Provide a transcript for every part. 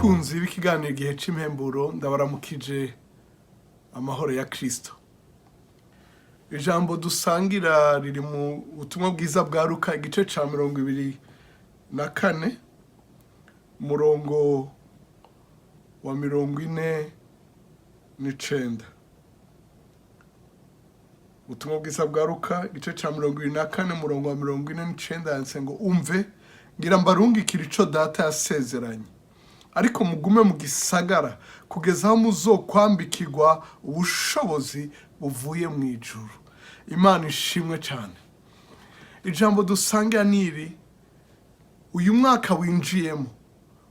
bakunzi b'ikiganiro igihe c'impemburo ndabaramukije amahoro ya Kristo. Ijambo dusangira riri mu butumwa bwiza bwa Luka igice ca 24 murongo wa 49. Ubutumwa bwiza bwa Luka igice ca 24 murongo wa 49 yanditse ngo umve ngira mbarungikira ico data yasezeranye. Ariko mugume mu gisagara kugeza aho muzokwambikirwa ubushobozi buvuye mw'ijuru. Imana ishimwe cyane. Ijambo dusangira niri uyu mwaka winjiyemo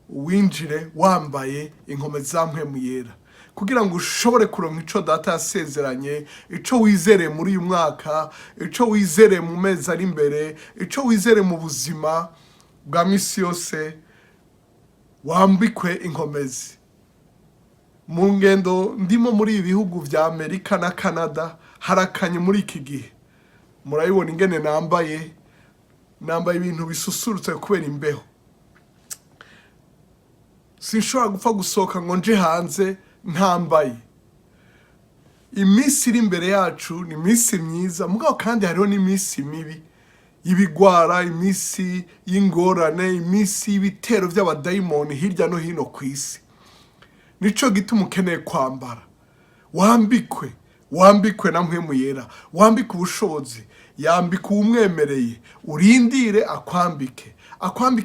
winjire wambaye inkome za mpwemu yera kugira ngo ushobore kuronka ico data yasezeranye, ico wizere muri uyu mwaka, ico wizere mu mezi ari imbere, ico wizere mu buzima bwa misi yose. Wambikwe inkomezi. Mu ngendo ndimo muri ibihugu vya Amerika na Canada harakanye muri iki gihe. Murayibona ingene nambaye ibintu bisusurutse kubera imbeho. Sinshobora gupfa gusohoka ngo nje hanze ntambaye. Imisi iri imbere yacu ni imisi myiza, mugabo kandi hariho n'imisi mibi. Ibigwara, imisi y'ingorane, imisi y'ibitero vy'abadayimoni hirya no hino kw'isi. Nico gituma ukeneye kwambara. Wambikwe na mpwemu yera, wambike ubushobozi, yambike umwemereye, urindire akwambike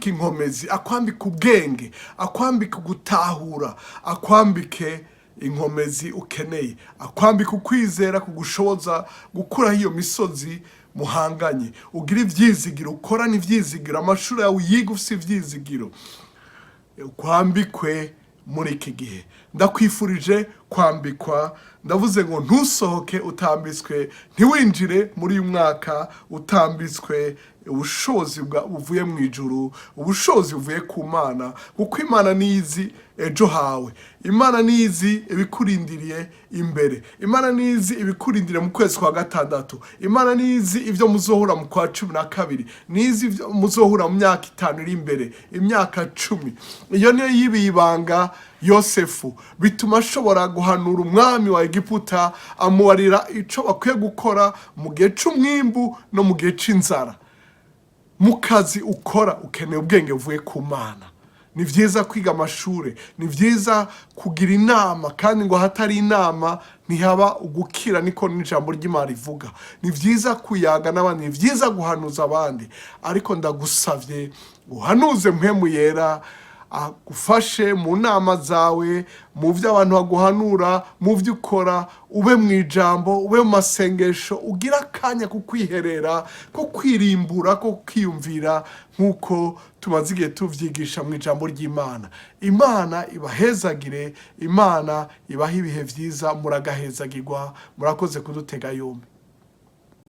inkomezi, akwambike ubwenge, akwambike gutahura, akwambike inkomezi ukeneye, akwambike ukwizera kugushoboza gukura hiyo misozi muhanganye, ugira ivyizigiro, ukora n'ivyizigiro, amashuri yawe yiga ufise ivyizigiro. Kwambikwe muri iki gihe. Ndakwifurije kwambikwa. Ndavuze ngo ntusohoke utambitswe, ntiwinjire muri uyu mwaka utambitswe ubushobozi buvuye mw'ijuru, ubushobozi buvuye ku Mana, kuko Imana nizi ejo hawe. Imana nizi ibikurindiriye imbere. Imana nizi ibikurindiriye mu kwezi kwa gatandatu. Imana nizi ivyo muzohura mu kwa 12, nizi ivyo muzohura mu myaka 5 iri imbere, imyaka 10. Iyo niyo yibibanga Yosefu, bituma ashobora guhanura umwami wa Egiputa, amubarira ico bakwiye gukora mu gihe c'umwimbu no mu gihe c'inzara. Mu kazi ukora ukeneye ubwenge buvuye ku Mana. Ni vyiza kwiga amashure, ni vyiza kugira inama, kandi ngo hatari inama ntihaba ugukira, niko n'ijambo ry'Imana rivuga. Ni vyiza kuyaga n'abandi, ni vyiza guhanuza abandi, ariko ndagusavye uhanuze mpwemu yera agufashe mu nama zawe, mu vyo abantu baguhanura, mu vyo ukora, ube mw'ijambo, ube mu masengesho, ugira akanya ko kwiherera, ko kwirimbura, ko kwiyumvira, nk'uko tumaze igihe tuvyigisha mw'ijambo ry'Imana. Imana ibahezagire, Imana ibahe ibihe vyiza, muragahezagirwa, murakoze kudutega yombi.